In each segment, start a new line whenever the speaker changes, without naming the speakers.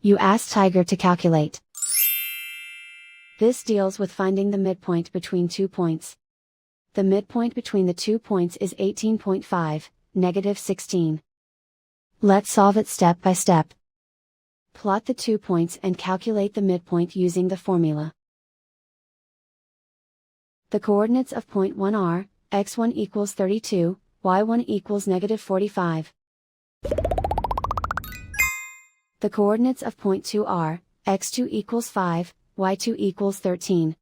You ask Tiger to calculate. This deals with finding the midpoint between 2 points. The midpoint between the 2 points is 18.5, -16. Let's solve it step by step. Plot the 2 points and calculate the midpoint using the formula. The coordinates of point 1 are, x1 equals 32, y1 equals -45. The coordinates of point 2 are, x2 equals 5, y2 equals 13.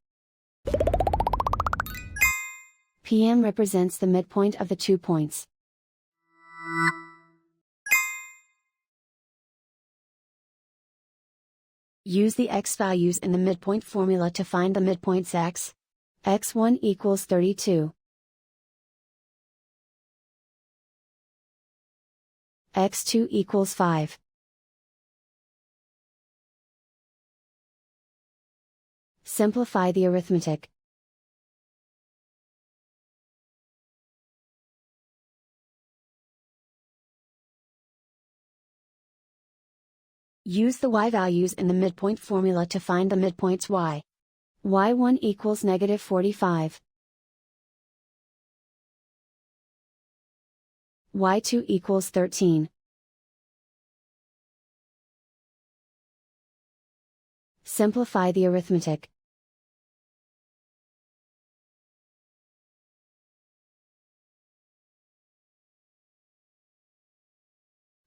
PM represents the midpoint of the 2 points. Use the x values in the midpoint formula to find the midpoints x. x1 equals 32. x2 equals 5. Simplify the arithmetic. Use the y values in the midpoint formula to find the midpoints y. y1 equals -45. y2 equals 13. Simplify the arithmetic.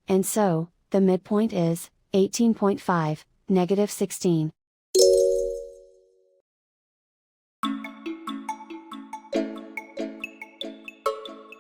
And so, the midpoint is 18.5, -16.